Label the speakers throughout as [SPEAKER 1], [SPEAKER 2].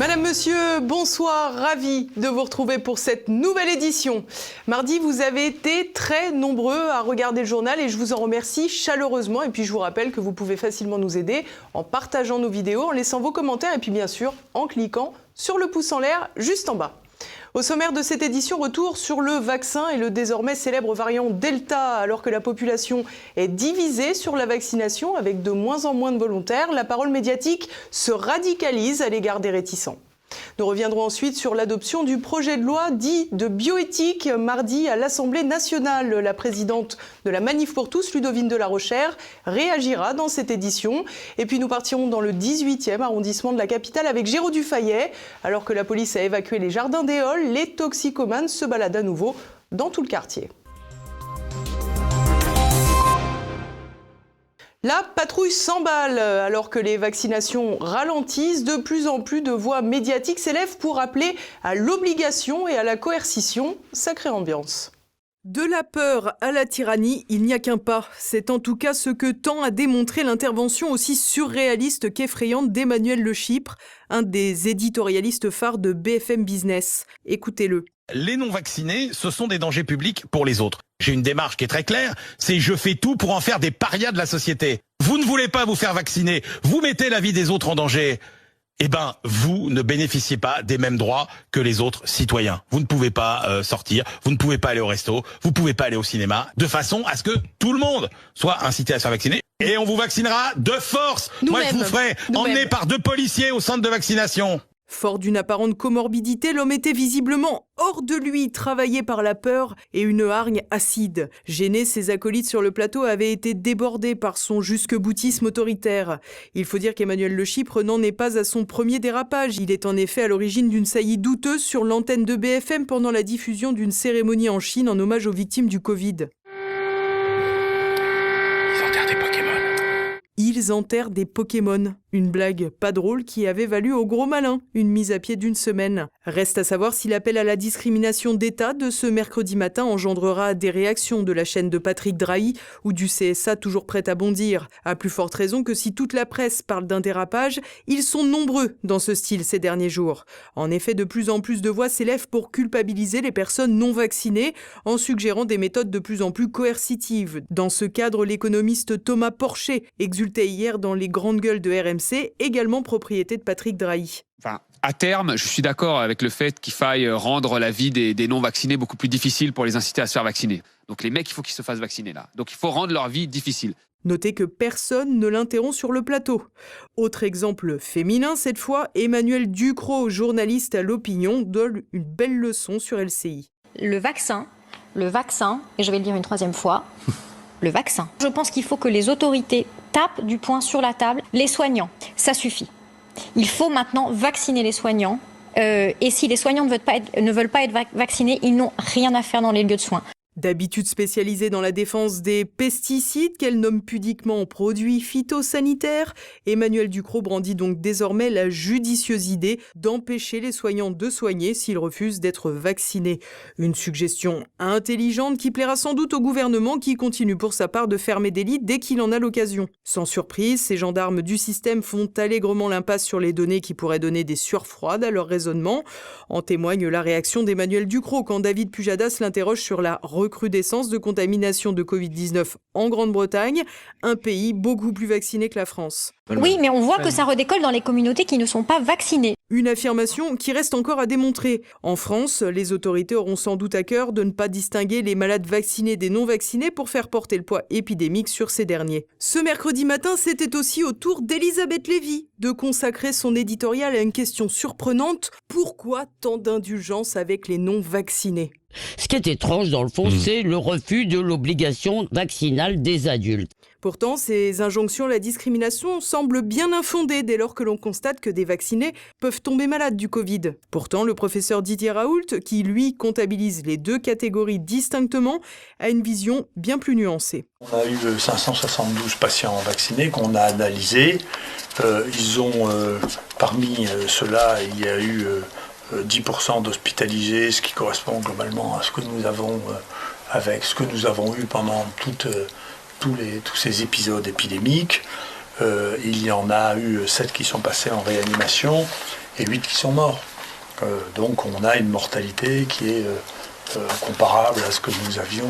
[SPEAKER 1] Madame, Monsieur, bonsoir, ravi de vous retrouver pour cette nouvelle édition. Mardi, vous avez été très nombreux à regarder le journal et je vous en remercie chaleureusement. Et puis je vous rappelle que vous pouvez facilement nous aider en partageant nos vidéos, en laissant vos commentaires et puis bien sûr en cliquant sur le pouce en l'air juste en bas. Au sommaire de cette édition, retour sur le vaccin et le désormais célèbre variant Delta. Alors que la population est divisée sur la vaccination avec de moins en moins de volontaires, la parole médiatique se radicalise à l'égard des réticents. Nous reviendrons ensuite sur l'adoption du projet de loi dit de bioéthique mardi à l'Assemblée nationale. La présidente de la Manif pour tous, Ludovine de la Rochère, réagira dans cette édition. Et puis nous partirons dans le 18e arrondissement de la capitale avec Géraud Dufayet. Alors que la police a évacué les jardins d'Éole, les toxicomanes se baladent à nouveau dans tout le quartier. La patrouille s'emballe. Alors que les vaccinations ralentissent, de plus en plus de voix médiatiques s'élèvent pour appeler à l'obligation et à la coercition. Sacrée ambiance. De la peur à la tyrannie, il n'y a qu'un pas. C'est en tout cas ce que tend à démontrer l'intervention aussi surréaliste qu'effrayante d'Emmanuel Le Chypre, un des éditorialistes phares de BFM Business. Écoutez-le.
[SPEAKER 2] Les non-vaccinés, ce sont des dangers publics pour les autres. J'ai une démarche qui est très claire, c'est je fais tout pour en faire des parias de la société. Vous ne voulez pas vous faire vacciner, vous mettez la vie des autres en danger. Eh ben, vous ne bénéficiez pas des mêmes droits que les autres citoyens. Vous ne pouvez pas sortir, vous ne pouvez pas aller au resto, vous ne pouvez pas aller au cinéma, de façon à ce que tout le monde soit incité à se faire vacciner. Et on vous vaccinera de force. Moi, je vous ferai emmener par 2 policiers au centre de vaccination.
[SPEAKER 1] Fort d'une apparente comorbidité, l'homme était visiblement hors de lui, travaillé par la peur et une hargne acide. Gêné, ses acolytes sur le plateau avaient été débordés par son jusque-boutisme autoritaire. Il faut dire qu'Emmanuel Le Chypre n'en est pas à son premier dérapage. Il est en effet à l'origine d'une saillie douteuse sur l'antenne de BFM pendant la diffusion d'une cérémonie en Chine en hommage aux victimes du Covid. Ils enterrent des Pokémon. Une blague pas drôle qui avait valu au gros malin une mise à pied d'1 semaine. Reste à savoir si l'appel à la discrimination d'État de ce mercredi matin engendrera des réactions de la chaîne de Patrick Drahi ou du CSA toujours prêt à bondir. À plus forte raison que si toute la presse parle d'un dérapage, ils sont nombreux dans ce style ces derniers jours. En effet, de plus en plus de voix s'élèvent pour culpabiliser les personnes non vaccinées en suggérant des méthodes de plus en plus coercitives. Dans ce cadre, l'économiste Thomas Porcher exultait hier dans les grandes gueules de RMC, également propriété de Patrick Drahi.
[SPEAKER 3] Enfin, à terme, je suis d'accord avec le fait qu'il faille rendre la vie des non-vaccinés beaucoup plus difficile pour les inciter à se faire vacciner. Donc les mecs, il faut qu'ils se fassent vacciner là. Donc il faut rendre leur vie difficile.
[SPEAKER 1] Notez que personne ne l'interrompt sur le plateau. Autre exemple féminin cette fois, Emmanuel Ducrot, journaliste à l'Opinion, donne une belle leçon sur LCI.
[SPEAKER 4] Le vaccin, et je vais le dire une 3e fois, le vaccin. Je pense qu'il faut que les autorités tapent du poing sur la table. Les soignants, ça suffit. Il faut maintenant vacciner les soignants. Et si les soignants ne veulent pas être vaccinés, ils n'ont rien à faire dans les lieux de soins.
[SPEAKER 1] D'habitude spécialisée dans la défense des pesticides qu'elle nomme pudiquement produits phytosanitaires, Emmanuel Ducrot brandit donc désormais la judicieuse idée d'empêcher les soignants de soigner s'ils refusent d'être vaccinés. Une suggestion intelligente qui plaira sans doute au gouvernement qui continue pour sa part de fermer des lits dès qu'il en a l'occasion. Sans surprise, ces gendarmes du système font allègrement l'impasse sur les données qui pourraient donner des sueurs froides à leur raisonnement. En témoigne la réaction d'Emmanuel Ducrot quand David Pujadas l'interroge sur la recrudescence de contamination de Covid-19 en Grande-Bretagne, un pays beaucoup plus vacciné que la France.
[SPEAKER 4] Oui, mais on voit que ça redécolle dans les communautés qui ne sont pas vaccinées.
[SPEAKER 1] Une affirmation qui reste encore à démontrer. En France, les autorités auront sans doute à cœur de ne pas distinguer les malades vaccinés des non-vaccinés pour faire porter le poids épidémique sur ces derniers. Ce mercredi matin, c'était aussi au tour d'Elisabeth Lévy de consacrer son éditorial à une question surprenante. Pourquoi tant d'indulgence avec les non-vaccinés ?
[SPEAKER 5] Ce qui est étrange, dans le fond, c'est le refus de l'obligation vaccinale des adultes.
[SPEAKER 1] Pourtant, ces injonctions à la discrimination semblent bien infondées dès lors que l'on constate que des vaccinés peuvent tomber malades du Covid. Pourtant, le professeur Didier Raoult, qui lui comptabilise les 2 catégories distinctement, a une vision bien plus nuancée.
[SPEAKER 6] On a eu 572 patients vaccinés qu'on a analysés. Parmi ceux-là, il y a eu 10% d'hospitalisés, ce qui correspond globalement à ce que nous avons eu pendant tous ces épisodes épidémiques. Il y en a eu 7 qui sont passés en réanimation et 8 qui sont morts. Donc on a une mortalité qui est comparable à ce que nous avions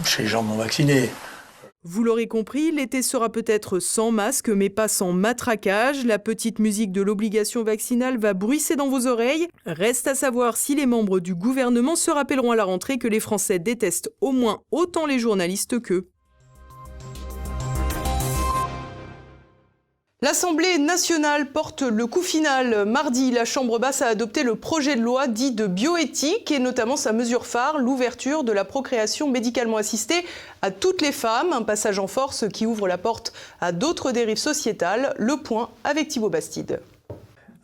[SPEAKER 6] chez les gens non vaccinés.
[SPEAKER 1] Vous l'aurez compris, l'été sera peut-être sans masque, mais pas sans matraquage. La petite musique de l'obligation vaccinale va bruisser dans vos oreilles. Reste à savoir si les membres du gouvernement se rappelleront à la rentrée que les Français détestent au moins autant les journalistes qu'eux. L'Assemblée nationale porte le coup final. Mardi, la Chambre basse a adopté le projet de loi dit de bioéthique et notamment sa mesure phare, l'ouverture de la procréation médicalement assistée à toutes les femmes. Un passage en force qui ouvre la porte à d'autres dérives sociétales. Le point avec Thibaut Bastide.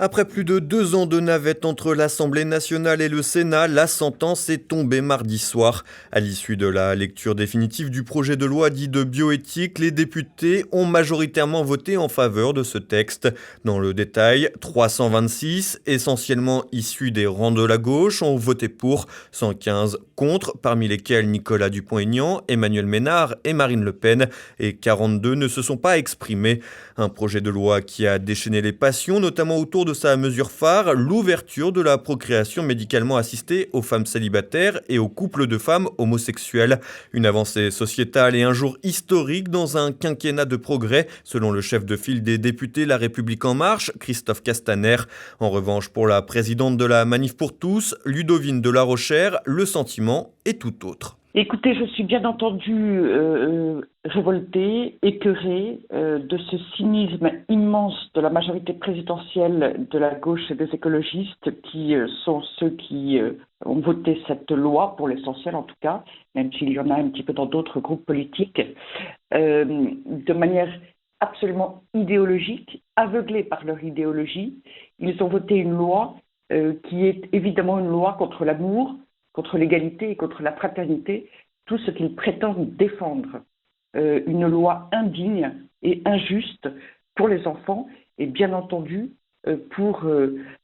[SPEAKER 7] Après plus de 2 ans de navette entre l'Assemblée nationale et le Sénat, la sentence est tombée mardi soir. À l'issue de la lecture définitive du projet de loi dit de bioéthique, les députés ont majoritairement voté en faveur de ce texte. Dans le détail, 326, essentiellement issus des rangs de la gauche, ont voté pour, 115 contre, parmi lesquels Nicolas Dupont-Aignan, Emmanuel Ménard et Marine Le Pen, et 42 ne se sont pas exprimés. Un projet de loi qui a déchaîné les passions, notamment autour de sa mesure phare, l'ouverture de la procréation médicalement assistée aux femmes célibataires et aux couples de femmes homosexuelles. Une avancée sociétale et un jour historique dans un quinquennat de progrès, selon le chef de file des députés La République En Marche, Christophe Castaner. En revanche, pour la présidente de la Manif pour tous, Ludovine de la Rochère, le sentiment est tout autre.
[SPEAKER 8] Écoutez, je suis bien entendu révoltée, écœurée de ce cynisme immense de la majorité présidentielle de la gauche et des écologistes qui sont ceux qui ont voté cette loi, pour l'essentiel en tout cas, même s'il y en a un petit peu dans d'autres groupes politiques, de manière absolument idéologique, aveuglés par leur idéologie. Ils ont voté une loi qui est évidemment une loi contre l'amour, contre l'égalité et contre la fraternité, tout ce qu'ils prétendent défendre. Une loi indigne et injuste pour les enfants et bien entendu pour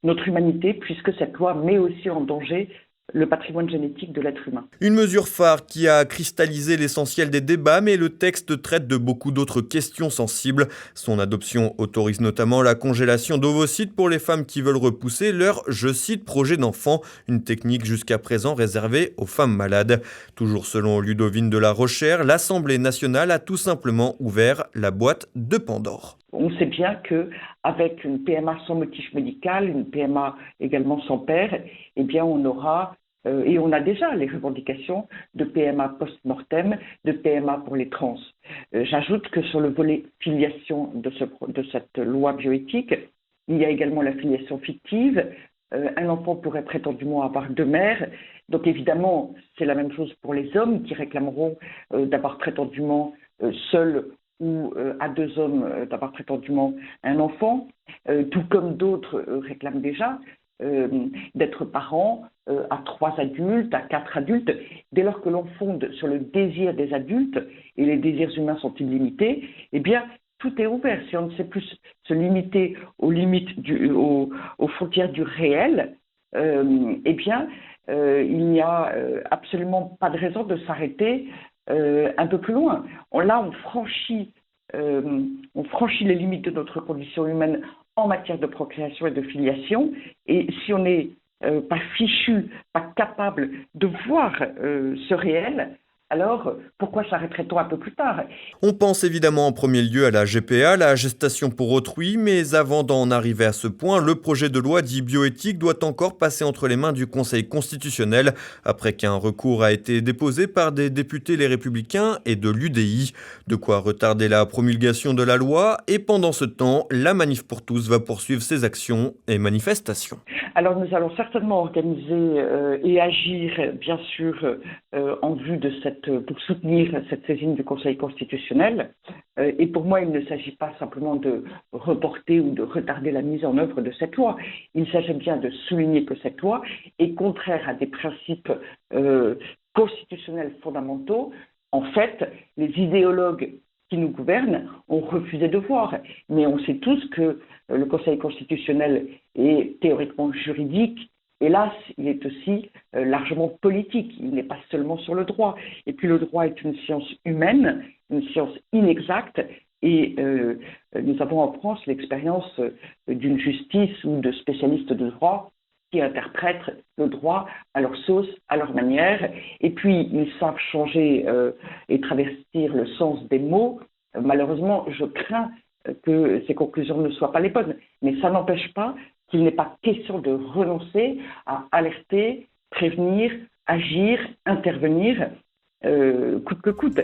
[SPEAKER 8] notre humanité, puisque cette loi met aussi en danger le patrimoine génétique de l'être humain.
[SPEAKER 7] Une mesure phare qui a cristallisé l'essentiel des débats, mais le texte traite de beaucoup d'autres questions sensibles. Son adoption autorise notamment la congélation d'ovocytes pour les femmes qui veulent repousser leur, je cite, projet d'enfant, une technique jusqu'à présent réservée aux femmes malades. Toujours selon Ludovine de la Rochère, l'Assemblée nationale a tout simplement ouvert la boîte de Pandore.
[SPEAKER 8] On sait bien qu'avec une PMA sans motif médical, une PMA également sans père, eh bien on aura, et on a déjà les revendications de PMA post-mortem, de PMA pour les trans. J'ajoute que sur le volet filiation de cette loi bioéthique, il y a également la filiation fictive. Un enfant pourrait prétendument avoir 2 mères. Donc évidemment, c'est la même chose pour les hommes qui réclameront d'avoir prétendument seul ou à 2 hommes d'avoir prétendument un enfant, tout comme d'autres réclament déjà d'être parents à 3 adultes, à 4 adultes. Dès lors que l'on fonde sur le désir des adultes, et les désirs humains sont illimités, eh bien, tout est ouvert. Si on ne sait plus se limiter aux limites, aux frontières du réel, eh bien, il n'y a absolument pas de raison de s'arrêter un peu plus loin. On franchit les limites de notre condition humaine en matière de procréation et de filiation. Et si on n'est pas fichu, pas capable de voir ce réel, alors pourquoi s'arrêterait-on un peu plus tard ?
[SPEAKER 7] On pense évidemment en premier lieu à la GPA, la gestation pour autrui, mais avant d'en arriver à ce point, le projet de loi dit bioéthique doit encore passer entre les mains du Conseil constitutionnel, après qu'un recours a été déposé par des députés Les Républicains et de l'UDI. De quoi retarder la promulgation de la loi, et pendant ce temps, la Manif pour tous va poursuivre ses actions et manifestations.
[SPEAKER 8] Alors nous allons certainement organiser et agir, bien sûr, en vue de pour soutenir cette saisine du Conseil constitutionnel. Et pour moi, il ne s'agit pas simplement de reporter ou de retarder la mise en œuvre de cette loi. Il s'agit bien de souligner que cette loi est contraire à des principes constitutionnels fondamentaux. En fait, les idéologues qui nous gouvernent ont refusé de voir. Mais on sait tous que le Conseil constitutionnel est théoriquement juridique. Hélas, il est aussi largement politique. Il n'est pas seulement sur le droit. Et puis le droit est une science humaine, une science inexacte. Et nous avons en France l'expérience d'une justice ou de spécialistes de droit qui interprètent le droit à leur sauce, à leur manière, et puis ils savent changer et travestir le sens des mots. Malheureusement, je crains que ces conclusions ne soient pas les bonnes, mais ça n'empêche pas qu'il n'est pas question de renoncer à alerter, prévenir, agir, intervenir, coûte que coûte.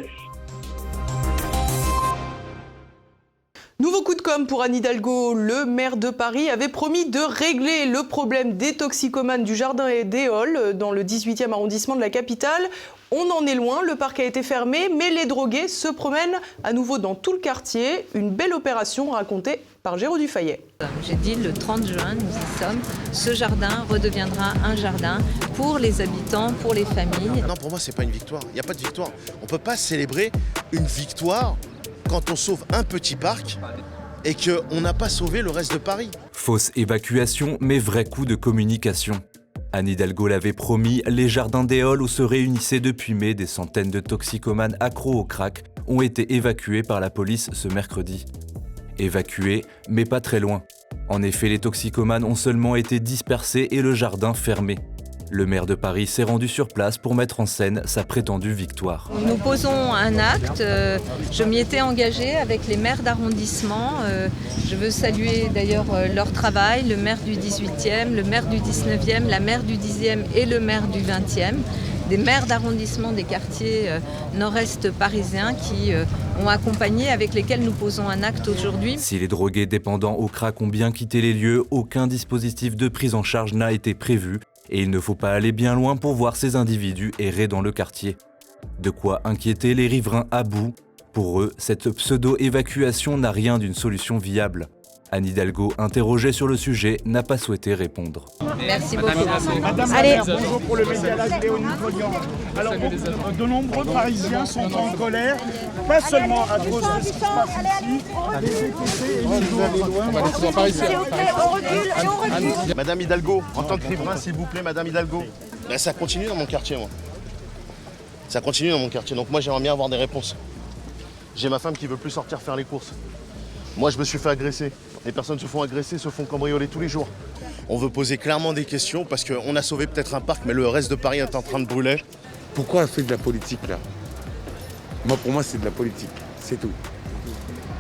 [SPEAKER 1] Nouveau coup de com' pour Anne Hidalgo. Le maire de Paris avait promis de régler le problème des toxicomanes du Jardin des Halles dans le 18e arrondissement de la capitale. On en est loin, le parc a été fermé, mais les drogués se promènent à nouveau dans tout le quartier. Une belle opération racontée par Géraud Dufayet.
[SPEAKER 9] J'ai dit le 30 juin, nous y sommes, ce jardin redeviendra un jardin pour les habitants, pour les familles.
[SPEAKER 10] Non, pour moi, c'est pas une victoire. Il n'y a pas de victoire. On ne peut pas célébrer une victoire quand on sauve un petit parc et qu'on n'a pas sauvé le reste de Paris.
[SPEAKER 11] Fausse évacuation, mais vrai coup de communication. Anne Hidalgo l'avait promis, les jardins des Halles où se réunissaient depuis mai des centaines de toxicomanes accros au crack ont été évacués par la police ce mercredi. Évacués, mais pas très loin. En effet, les toxicomanes ont seulement été dispersés et le jardin fermé. Le maire de Paris s'est rendu sur place pour mettre en scène sa prétendue victoire.
[SPEAKER 9] Nous posons un acte, je m'y étais engagée avec les maires d'arrondissement. Je veux saluer d'ailleurs leur travail, le maire du 18e, le maire du 19e, la maire du 10e et le maire du 20e. Des maires d'arrondissement des quartiers nord-est parisiens qui ont accompagné, avec lesquels nous posons un acte aujourd'hui.
[SPEAKER 11] Si les drogués dépendants au crack ont bien quitté les lieux, aucun dispositif de prise en charge n'a été prévu. Et il ne faut pas aller bien loin pour voir ces individus errer dans le quartier. De quoi inquiéter les riverains à bout. Pour eux, cette pseudo-évacuation n'a rien d'une solution viable. Anne Hidalgo, interrogée sur le sujet, n'a pas souhaité répondre.
[SPEAKER 9] Merci beaucoup.
[SPEAKER 12] Allez. Bonjour pour le médialage Léonie Collian. Alors, de nombreux Parisiens sont en colère, pas seulement à cause de ce qui se passe ici,
[SPEAKER 10] Madame Hidalgo, en tant que riverain, s'il vous plaît, Madame Hidalgo. Ben, ça continue dans mon quartier, moi. Ça continue dans mon quartier, donc moi j'aimerais bien avoir des réponses. J'ai ma femme qui veut plus sortir faire les courses. Moi, je me suis fait agresser. Les personnes se font agresser, se font cambrioler tous les jours. On veut poser clairement des questions parce qu'on a sauvé peut-être un parc, mais le reste de Paris est en train de brûler.
[SPEAKER 13] Pourquoi elle fait de la politique, là? Moi, pour moi, c'est de la politique. C'est tout.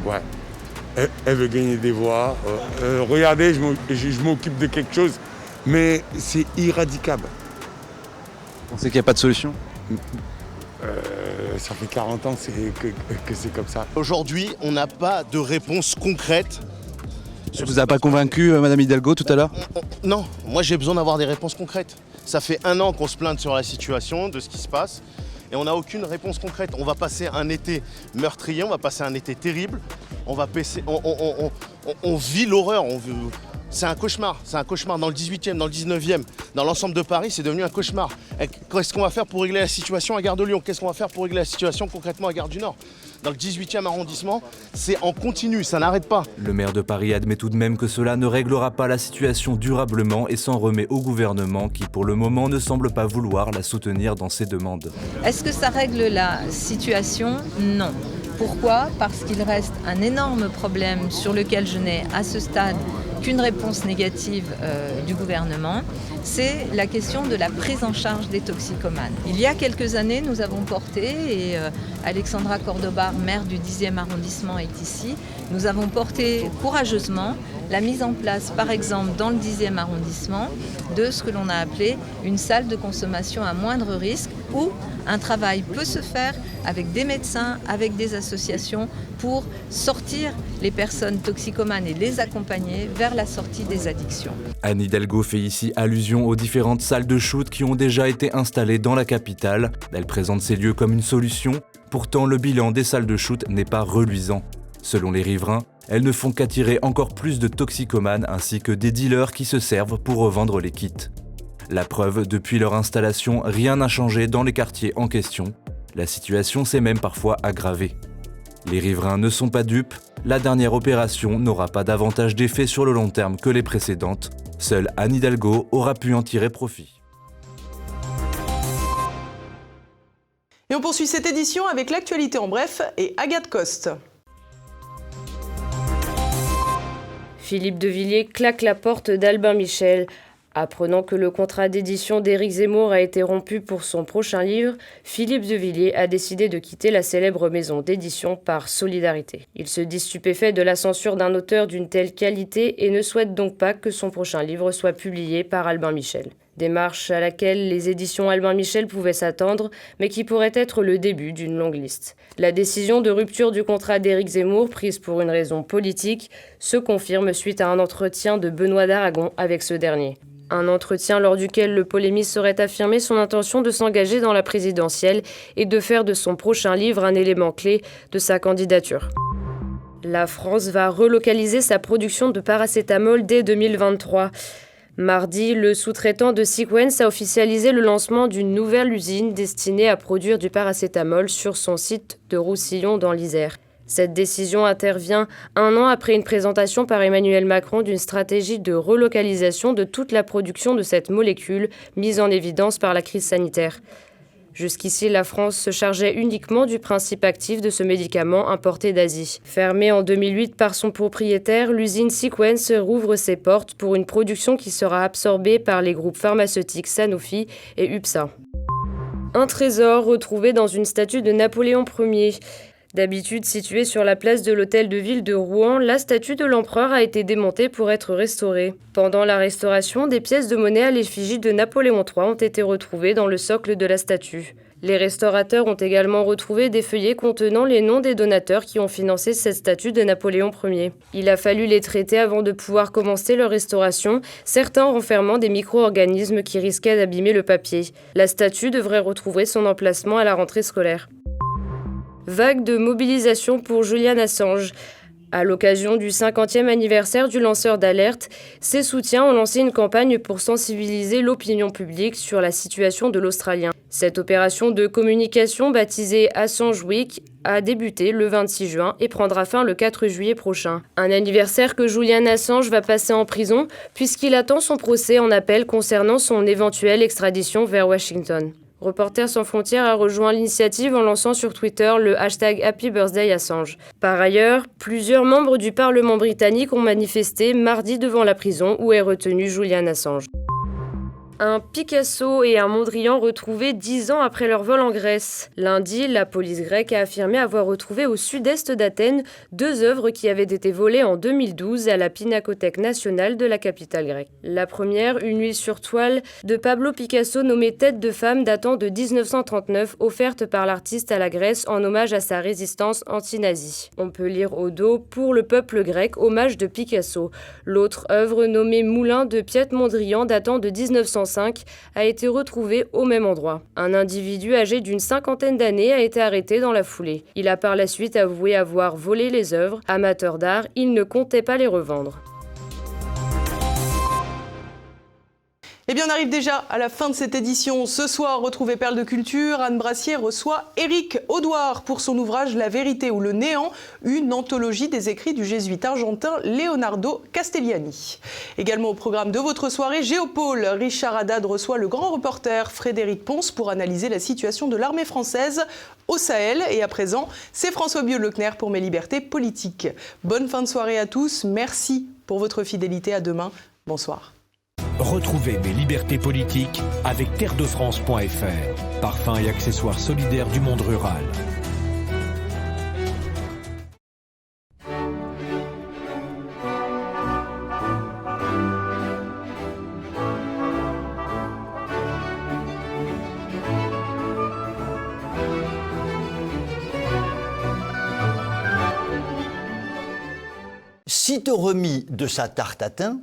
[SPEAKER 13] Ouais. Elle veut gagner des voix. Regardez, je m'occupe de quelque chose, mais c'est irradicable.
[SPEAKER 14] Vous pensez qu'il n'y a pas de solution?
[SPEAKER 13] Ça fait 40 ans que c'est comme ça.
[SPEAKER 10] Aujourd'hui, on n'a pas de réponse concrète.
[SPEAKER 14] Ça vous a pas convaincu, Madame Hidalgo, tout à l'heure?
[SPEAKER 10] Non, moi j'ai besoin d'avoir des réponses concrètes. Ça fait 1 an qu'on se plaint sur la situation, de ce qui se passe, et on n'a aucune réponse concrète. On va passer un été meurtrier, on va passer un été terrible, on vit l'horreur. C'est un cauchemar dans le 18e, dans le 19e, dans l'ensemble de Paris, c'est devenu un cauchemar. Qu'est-ce qu'on va faire pour régler la situation à Gare de Lyon? Qu'est-ce qu'on va faire pour régler la situation concrètement à Gare du Nord? Dans le 18e arrondissement, c'est en continu, ça n'arrête pas.
[SPEAKER 11] Le maire de Paris admet tout de même que cela ne réglera pas la situation durablement et s'en remet au gouvernement qui, pour le moment, ne semble pas vouloir la soutenir dans ses demandes.
[SPEAKER 9] Est-ce que ça règle la situation? Non. Pourquoi? Parce qu'il reste un énorme problème sur lequel je n'ai à ce stade qu'une réponse négative du gouvernement, c'est la question de la prise en charge des toxicomanes. Il y a quelques années, nous avons porté, et Alexandra Cordoba, maire du 10e arrondissement, est ici, nous avons porté courageusement la mise en place, par exemple, dans le 10e arrondissement, de ce que l'on a appelé une salle de consommation à moindre risque, où un travail peut se faire avec des médecins, avec des associations, pour sortir les personnes toxicomanes et les accompagner vers la sortie des addictions.
[SPEAKER 11] Anne Hidalgo fait ici allusion aux différentes salles de shoot qui ont déjà été installées dans la capitale. Elle présente ces lieux comme une solution. Pourtant, le bilan des salles de shoot n'est pas reluisant. Selon les riverains, elles ne font qu'attirer encore plus de toxicomanes ainsi que des dealers qui se servent pour revendre les kits. La preuve, depuis leur installation, rien n'a changé dans les quartiers en question. La situation s'est même parfois aggravée. Les riverains ne sont pas dupes, la dernière opération n'aura pas davantage d'effet sur le long terme que les précédentes. Seule Anne Hidalgo aura pu en tirer profit.
[SPEAKER 1] Et on poursuit cette édition avec l'actualité en bref et Agathe Coste.
[SPEAKER 15] Philippe de Villiers claque la porte d'Albin Michel. Apprenant que le contrat d'édition d'Éric Zemmour a été rompu pour son prochain livre, Philippe de Villiers a décidé de quitter la célèbre maison d'édition par solidarité. Il se dit stupéfait de la censure d'un auteur d'une telle qualité et ne souhaite donc pas que son prochain livre soit publié par Albin Michel. Démarche à laquelle les éditions Albin Michel pouvaient s'attendre, mais qui pourrait être le début d'une longue liste. La décision de rupture du contrat d'Éric Zemmour, prise pour une raison politique, se confirme suite à un entretien de Benoît d'Aragon avec ce dernier. Un entretien lors duquel le polémiste aurait affirmé son intention de s'engager dans la présidentielle et de faire de son prochain livre un élément clé de sa candidature. La France va relocaliser sa production de paracétamol dès 2023. Mardi, le sous-traitant de Sequence a officialisé le lancement d'une nouvelle usine destinée à produire du paracétamol sur son site de Roussillon dans l'Isère. Cette décision intervient un an après une présentation par Emmanuel Macron d'une stratégie de relocalisation de toute la production de cette molécule mise en évidence par la crise sanitaire. Jusqu'ici, la France se chargeait uniquement du principe actif de ce médicament importé d'Asie. Fermée en 2008 par son propriétaire, l'usine Sequence rouvre ses portes pour une production qui sera absorbée par les groupes pharmaceutiques Sanofi et UPSA. Un trésor retrouvé dans une statue de Napoléon Ier. D'habitude située sur la place de l'hôtel de ville de Rouen, la statue de l'empereur a été démontée pour être restaurée. Pendant la restauration, des pièces de monnaie à l'effigie de Napoléon III ont été retrouvées dans le socle de la statue. Les restaurateurs ont également retrouvé des feuillets contenant les noms des donateurs qui ont financé cette statue de Napoléon Ier. Il a fallu les traiter avant de pouvoir commencer leur restauration, certains renfermant des micro-organismes qui risquaient d'abîmer le papier. La statue devrait retrouver son emplacement à la rentrée scolaire. Vague de mobilisation pour Julian Assange. À l'occasion du 50e anniversaire du lanceur d'alerte, ses soutiens ont lancé une campagne pour sensibiliser l'opinion publique sur la situation de l'Australien. Cette opération de communication, baptisée Assange Week, a débuté le 26 juin et prendra fin le 4 juillet prochain. Un anniversaire que Julian Assange va passer en prison puisqu'il attend son procès en appel concernant son éventuelle extradition vers Washington. Reporters sans frontières a rejoint l'initiative en lançant sur Twitter le hashtag Happy Birthday Assange. Par ailleurs, plusieurs membres du Parlement britannique ont manifesté mardi devant la prison où est retenu Julian Assange. Un Picasso et un Mondrian retrouvés 10 ans après leur vol en Grèce. Lundi, la police grecque a affirmé avoir retrouvé au sud-est d'Athènes 2 œuvres qui avaient été volées en 2012 à la Pinacothèque nationale de la capitale grecque. La première, une huile sur toile de Pablo Picasso nommée Tête de femme datant de 1939, offerte par l'artiste à la Grèce en hommage à sa résistance anti-nazie. On peut lire au dos « Pour le peuple grec, hommage de Picasso ». L'autre œuvre nommée Moulin de Piet Mondrian datant de 1905 a été retrouvé au même endroit. Un individu âgé d'une 50aine d'années a été arrêté dans la foulée. Il a par la suite avoué avoir volé les œuvres. Amateur d'art, il ne comptait pas les revendre.
[SPEAKER 1] Eh bien, on arrive déjà à la fin de cette édition. Ce soir, retrouvez Perles de Culture. Anne Brassier reçoit Éric Audouard pour son ouvrage La vérité ou le néant, une anthologie des écrits du jésuite argentin Leonardo Castellani. Également au programme de votre soirée, Géopôle. Richard Haddad reçoit le grand reporter Frédéric Ponce pour analyser la situation de l'armée française au Sahel. Et à présent, c'est François Biot-Lecner pour Mes Libertés Politiques. Bonne fin de soirée à tous. Merci pour votre fidélité. À demain. Bonsoir.
[SPEAKER 16] Retrouvez Mes Libertés Politiques avec terredefrance.fr, parfums et accessoires solidaires du monde rural.
[SPEAKER 17] Sitôt remis de sa tarte à thym,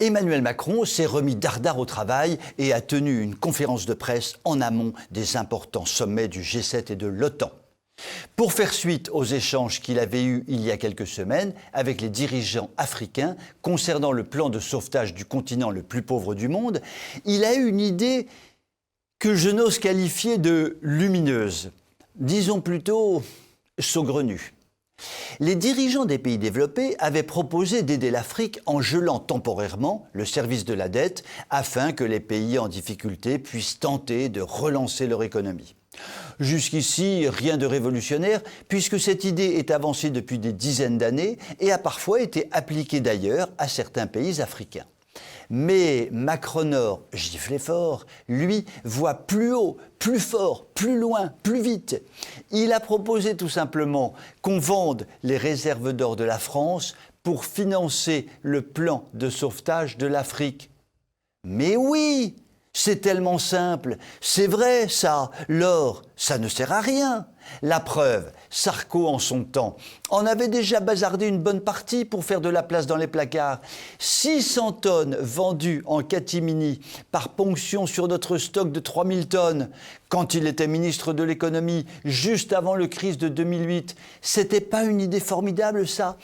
[SPEAKER 17] Emmanuel Macron s'est remis dardard au travail et a tenu une conférence de presse en amont des importants sommets du G7 et de l'OTAN. Pour faire suite aux échanges qu'il avait eus il y a quelques semaines avec les dirigeants africains concernant le plan de sauvetage du continent le plus pauvre du monde, il a eu une idée que je n'ose qualifier de lumineuse, disons plutôt saugrenue. Les dirigeants des pays développés avaient proposé d'aider l'Afrique en gelant temporairement le service de la dette afin que les pays en difficulté puissent tenter de relancer leur économie. Jusqu'ici, rien de révolutionnaire, puisque cette idée est avancée depuis des dizaines d'années et a parfois été appliquée d'ailleurs à certains pays africains. Mais Macronor giflé fort, lui, voit plus haut, plus fort, plus loin, plus vite. Il a proposé tout simplement qu'on vende les réserves d'or de la France pour financer le plan de sauvetage de l'Afrique. Mais oui! C'est tellement simple, c'est vrai ça, l'or, ça ne sert à rien. La preuve, Sarko en son temps en avait déjà bazardé une bonne partie pour faire de la place dans les placards. 600 tonnes vendues en catimini par ponction sur notre stock de 3000 tonnes. Quand il était ministre de l'économie, juste avant le crise de 2008, c'était pas une idée formidable ça ?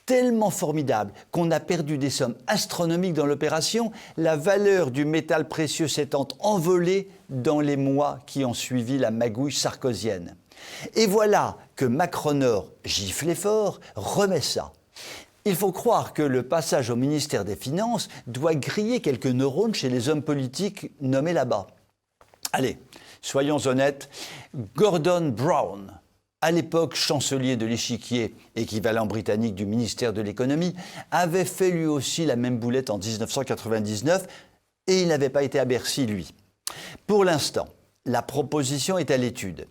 [SPEAKER 17] Tellement formidable qu'on a perdu des sommes astronomiques dans l'opération, la valeur du métal précieux s'étant envolée dans les mois qui ont suivi la magouille sarkozienne. Et voilà que Macronor giflé fort remet ça. Il faut croire que le passage au ministère des Finances doit griller quelques neurones chez les hommes politiques nommés là-bas. Allez, soyons honnêtes, Gordon Brown, à l'époque chancelier de l'échiquier, équivalent britannique du ministère de l'économie, avait fait lui aussi la même boulette en 1999 et il n'avait pas été à Bercy, lui. Pour l'instant, la proposition est à l'étude.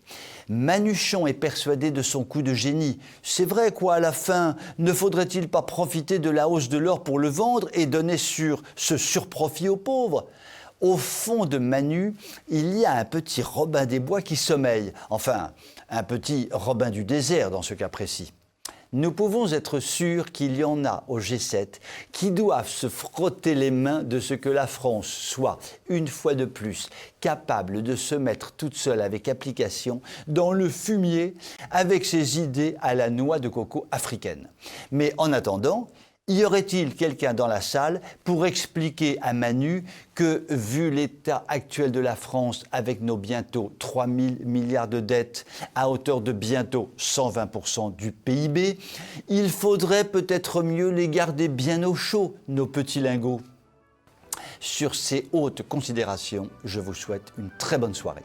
[SPEAKER 17] Manuchon est persuadé de son coup de génie. C'est vrai quoi, à la fin, ne faudrait-il pas profiter de la hausse de l'or pour le vendre et donner sur ce surprofit aux pauvres ? Au fond de Manu, il y a un petit Robin des Bois qui sommeille. Enfin, un petit Robin du désert dans ce cas précis. Nous pouvons être sûrs qu'il y en a au G7 qui doivent se frotter les mains de ce que la France soit, une fois de plus, capable de se mettre toute seule avec application dans le fumier avec ses idées à la noix de coco africaine. Mais en attendant, y aurait-il quelqu'un dans la salle pour expliquer à Manu que, vu l'état actuel de la France avec nos bientôt 3 000 milliards de dettes à hauteur de bientôt 120% du PIB, il faudrait peut-être mieux les garder bien au chaud, nos petits lingots. Sur ces hautes considérations, je vous souhaite une très bonne soirée.